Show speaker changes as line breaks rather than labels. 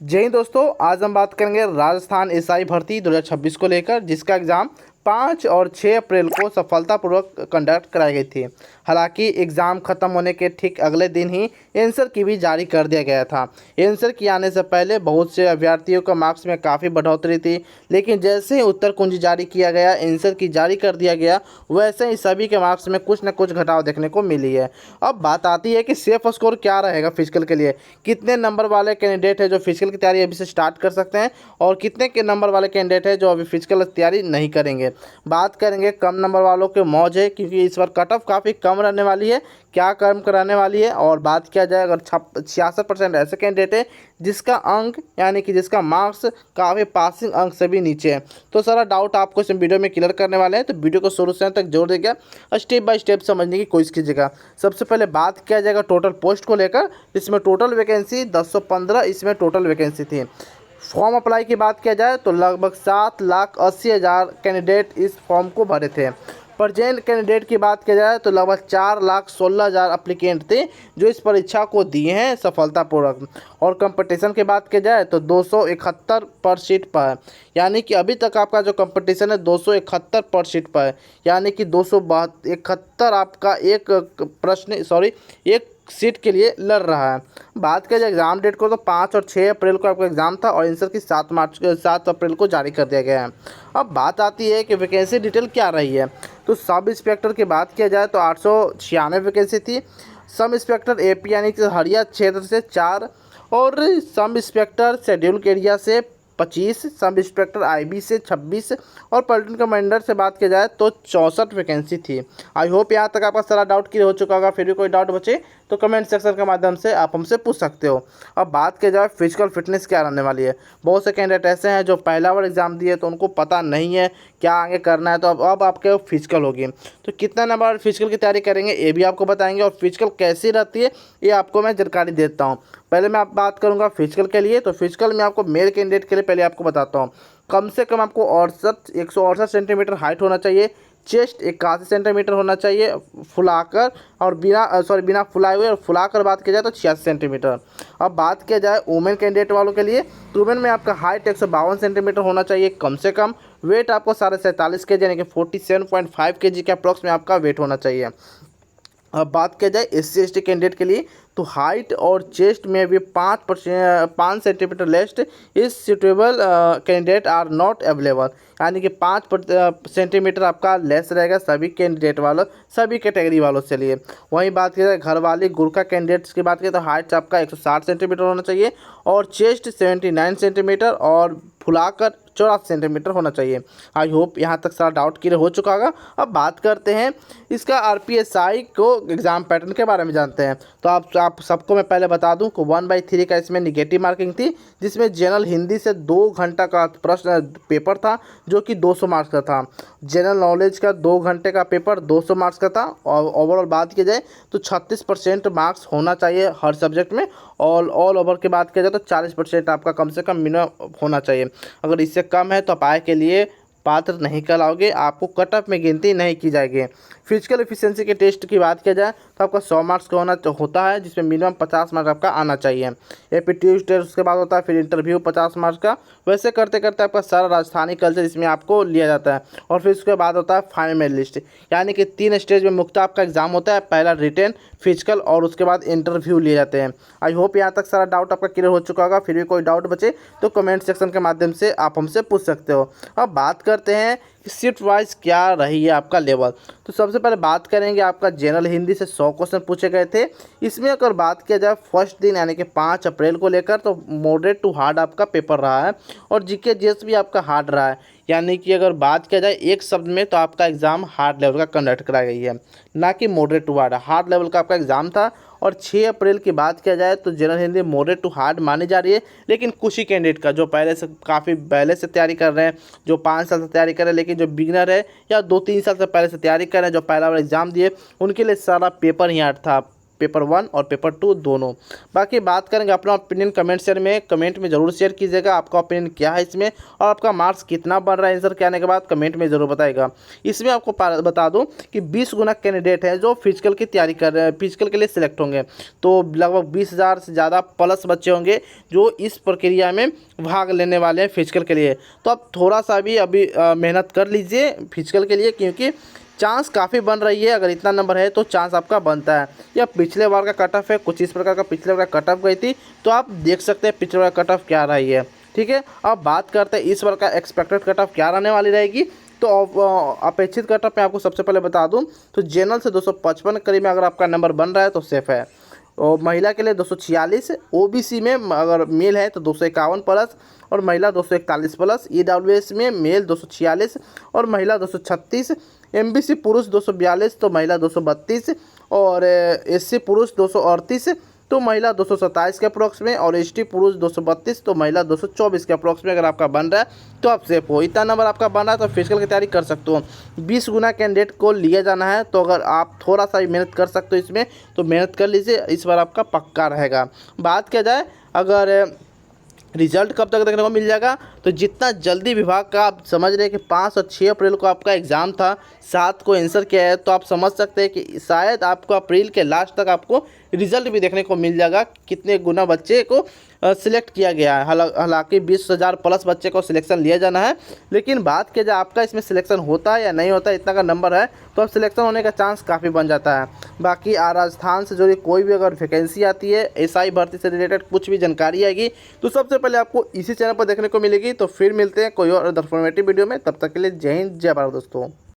जय हिंद दोस्तों। आज हम बात करेंगे राजस्थान एसआई भर्ती 2026 को लेकर, जिसका एग्ज़ाम 5 और 6 अप्रैल को सफलतापूर्वक कंडक्ट कराई गई थी। हालांकि एग्ज़ाम ख़त्म होने के ठीक अगले दिन ही आंसर की भी जारी कर दिया गया था। आंसर की आने से पहले बहुत से अभ्यर्थियों का मार्क्स में काफ़ी बढ़ोतरी थी, लेकिन जैसे ही उत्तर कुंजी जारी किया गया, आंसर की जारी कर दिया गया, वैसे ही सभी के मार्क्स में कुछ न कुछ घटाव देखने को मिली है। अब बात आती है कि सेफ स्कोर क्या रहेगा फिजिकल के लिए। कितने नंबर वाले कैंडिडेट है जो फिजिकल की तैयारी अभी से स्टार्ट कर सकते हैं और कितने के नंबर वाले कैंडिडेट है जो अभी फिजिकल तैयारी नहीं करेंगे। बात करेंगे कम नंबर वालों के मौज है, क्योंकि इस बार कट ऑफ काफ़ी कम रहने वाली है, क्या कम कराने वाली है। और बात किया जाए अगर 66% ऐसे कैंडिडेट है जिसका अंक यानी कि जिसका मार्क्स काफ़ी पासिंग अंक से भी नीचे है, तो सारा डाउट आपको इस वीडियो में क्लियर करने वाले हैं। तो वीडियो को शुरू से अंत तक जोड़ देगा, स्टेप बाय स्टेप समझने की कोशिश कीजिएगा। सबसे पहले बात किया जाएगा टोटल पोस्ट को लेकर, इसमें टोटल वैकेंसी 1015 इसमें टोटल वैकेंसी थी। फॉर्म अप्लाई की बात किया जाए तो लगभग 7,80,000 कैंडिडेट इस फॉर्म को भरे थे। प्रजेंट कैंडिडेट की बात किया जाए तो लगभग 4,16,000 अप्लीकेंट थे जो इस परीक्षा को दिए हैं सफलतापूर्वक। और कंपटीशन की बात की जाए तो 271 पर सीट पर है, यानी कि अभी तक आपका जो कंपटीशन है 271 पर सीट पर है, यानी कि 271 आपका एक सीट के लिए लड़ रहा है। बात करें एग्ज़ाम डेट को तो 5 और 6 अप्रैल को आपका एग्ज़ाम था और आंसर की 7 अप्रैल को जारी कर दिया गया है। अब बात आती है कि वैकेंसी डिटेल क्या रही है। तो सब इंस्पेक्टर की बात किया जाए तो 896 वैकेंसी थी। सब इंस्पेक्टर एपी यानी कि हरिया क्षेत्र से 4 और सब इंस्पेक्टर शेड्यूल एरिया से 25, सब इंस्पेक्टर आईबी से 26 और पलटन कमांडर से बात की जाए तो 64 वैकेंसी थी। आई होप यहाँ तक आपका सारा डाउट क्लियर हो चुका होगा। फिर भी कोई डाउट बचे तो कमेंट सेक्शन के माध्यम से आप हमसे पूछ सकते हो। अब बात की जाए फिजिकल फिटनेस क्या रहने वाली है। बहुत से कैंडिडेट ऐसे हैं जो पहला बार एग्ज़ाम दिए तो उनको पता नहीं है क्या आगे करना है, तो अब आपके फिजिकल होगी। तो कितना नंबर फिजिकल की तैयारी करेंगे ये भी आपको बताएंगे, और फिजिकल कैसी रहती है ये आपको मैं जानकारी देता हूँ। पहले मैं आप बात करूँगा फिजिकल के लिए। तो फिजिकल में आपको मेल कैंडिडेट के लिए पहले आपको बताता हूँ। कम से कम आपको 168 सेंटीमीटर हाइट होना चाहिए, चेस्ट 81 सेंटीमीटर होना चाहिए फुलाकर, और बिना फुलाए हुए, और फुलाकर बात की जाए तो 86 सेंटीमीटर। अब बात किया जाए वुमेन कैंडिडेट वालों के लिए, तो वुमेन में आपका हाइट 152 सेंटीमीटर होना चाहिए कम से कम। वेट आपको 47.5 kg यानी कि 47.5 kg के अप्रॉक्स में आपका वेट होना चाहिए। अब बात किया जाए SC/ST कैंडिडेट के लिए, तो हाइट और चेस्ट में भी 5 centimetre less is suitable candidate are not available, यानी कि 5 सेंटीमीटर आपका लेस रहेगा सभी कैंडिडेट वालों, सभी कैटेगरी वालों से लिए। वहीं बात की जाए घर वाली गुरखा कैंडिडेट्स की बात करें तो हाइट आपका 160 सेंटीमीटर होना चाहिए और चेस्ट 79 सेंटीमीटर और फुलाकर 84 सेंटीमीटर होना चाहिए। आई होप यहाँ तक सारा डाउट क्लियर हो चुका होगा। अब बात करते हैं इसका RPSI को एग्ज़ाम पैटर्न के बारे में जानते हैं। तो आप सबको मैं पहले बता दूं कि 1/3 का इसमें निगेटिव मार्किंग थी, जिसमें जनरल हिंदी से 2 घंटा का प्रश्न पेपर था जो कि 200 मार्क्स का था। जनरल नॉलेज का 2 घंटे का पेपर 200 मार्क्स का था। और ओवरऑल बात की जाए तो 36% मार्क्स होना चाहिए हर सब्जेक्ट में। ऑल ओवर की बात किया जाए तो 40% आपका कम से कम मिनिमम होना चाहिए। अगर इससे कम है तो आप आय के लिए पात्र नहीं कहलाओगे, आपको कट ऑफ में गिनती नहीं की जाएगी। फिजिकल एफिशिएंसी के टेस्ट की बात किया जाए तो आपका 100 मार्क्स का होता है, जिसमें मिनिमम 50 मार्क्स आपका आना चाहिए। एप्टीट्यूड टेस्ट उसके बाद होता है, फिर इंटरव्यू 50 मार्क्स का। वैसे करते करते आपका सारा राजस्थानी कल्चर इसमें आपको लिया जाता है। और फिर उसके बाद होता है फाइनल लिस्ट, यानी कि 3 स्टेज में मुख्य आपका एग्जाम होता है, पहला रिटेन, फिजिकल और उसके बाद इंटरव्यू लिए जाते हैं। आई होप यहाँ तक सारा डाउट आपका क्लियर हो चुका होगा। फिर भी कोई डाउट बचे तो कमेंट सेक्शन के माध्यम से आप हमसे पूछ सकते हो। अब बात करते हैं कि शिफ्ट वाइज क्या रही है आपका लेवल। तो सबसे पहले बात करेंगे आपका जनरल हिंदी से 100 क्वेश्चन पूछे गए थे। इसमें अगर बात किया जाए फर्स्ट दिन यानी कि 5 अप्रैल को लेकर, तो मॉडरेट टू हार्ड आपका पेपर रहा है और जीके जीएस भी आपका हार्ड रहा है। यानी कि अगर बात किया जाए एक शब्द में तो आपका एग्ज़ाम हार्ड लेवल का कंडक्ट कराई गई है, ना कि मॉडरेट टू हार्ड लेवल का आपका एग्ज़ाम था। और 6 अप्रैल की बात किया जाए तो general Hindi moderate to hard मानी जा रही है, लेकिन कुछ ही कैंडिडेट का जो काफ़ी पहले से तैयारी कर रहे हैं, जो 5 साल से तैयारी कर रहे हैं, लेकिन जो बिगनर है या 2-3 साल से पहले से तैयारी कर रहे हैं, जो पहला बार एग्ज़ाम दिए, उनके लिए सारा पेपर ही हार्ड था। पेपर 1 और पेपर 2 दोनों। बाकी बात करेंगे अपना ओपिनियन कमेंट में ज़रूर शेयर कीजिएगा आपका ओपिनियन क्या है इसमें, और आपका मार्क्स कितना बन रहा है आंसर के आने के बाद कमेंट में ज़रूर बताएगा। इसमें आपको बता दूं कि 20 गुना कैंडिडेट हैं जो फिजिकल की तैयारी कर रहे हैं, फिजिकल के लिए सिलेक्ट होंगे। तो लगभग 20,000 से ज़्यादा प्लस बच्चे होंगे जो इस प्रक्रिया में भाग लेने वाले हैं फिजिकल के लिए। तो आप थोड़ा सा भी अभी मेहनत कर लीजिए फिजिकल के लिए, क्योंकि चांस काफ़ी बन रही है। अगर इतना नंबर है तो चांस आपका बनता है। या पिछले बार का कट ऑफ है, कुछ इस प्रकार का पिछले बार का कट ऑफ गई थी, तो आप देख सकते हैं पिछले बार कट ऑफ क्या रही है। ठीक है, अब बात करते हैं इस बार का एक्सपेक्टेड कट ऑफ क्या रहने वाली रहेगी। तो अपेक्षित कट ऑफ मैं आपको सबसे पहले बता दूं तो जनरल से 255 करीब में अगर आपका नंबर बन रहा है तो सेफ है। और महिला के लिए 246, ओबीसी में अगर मेल है तो 251 प्लस और महिला 241 प्लस, ईडब्ल्यूएस में मेल 246 और महिला 236, एमबीसी पुरुष 242 तो महिला 232 और एससी पुरुष 238 तो महिला 227 के अप्रॉक्स में, और एसटी पुरुष 232 तो महिला 224 के अप्रॉक्स में अगर आपका बन रहा है तो आप सेफ हो। इतना नंबर आपका बन रहा है तो फिजिकल की तैयारी कर सकते हो। 20 गुना कैंडिडेट को लिया जाना है, तो अगर आप थोड़ा सा भी मेहनत कर सकते हो इसमें तो मेहनत कर लीजिए, इस बार आपका पक्का रहेगा। बात किया जाए अगर रिजल्ट कब तक देखने को मिल जाएगा, तो जितना जल्दी विभाग का आप समझ रहे हैं कि 5 और 6 अप्रैल को आपका एग्ज़ाम था, 7 को आंसर किया है, तो आप समझ सकते हैं कि शायद आपको अप्रैल के लास्ट तक आपको रिजल्ट भी देखने को मिल जाएगा कितने गुना बच्चे को सिलेक्ट किया गया है। हालांकि 20,000 प्लस बच्चे को सिलेक्शन लिया जाना है, लेकिन बात किया जाए आपका इसमें सिलेक्शन होता है या नहीं होता है, इतना का नंबर है तो अब सिलेक्शन होने का चांस काफ़ी बन जाता है। बाकी राजस्थान से जुड़ी कोई भी अगर वैकेंसी आती है, एसआई भर्ती से रिलेटेड कुछ भी जानकारी आएगी तो सबसे पहले आपको इसी चैनल पर देखने को मिलेगी। तो फिर मिलते हैं कोई और इन्फॉर्मेटिव वीडियो में, तब तक के लिए जय हिंद जय भारत दोस्तों।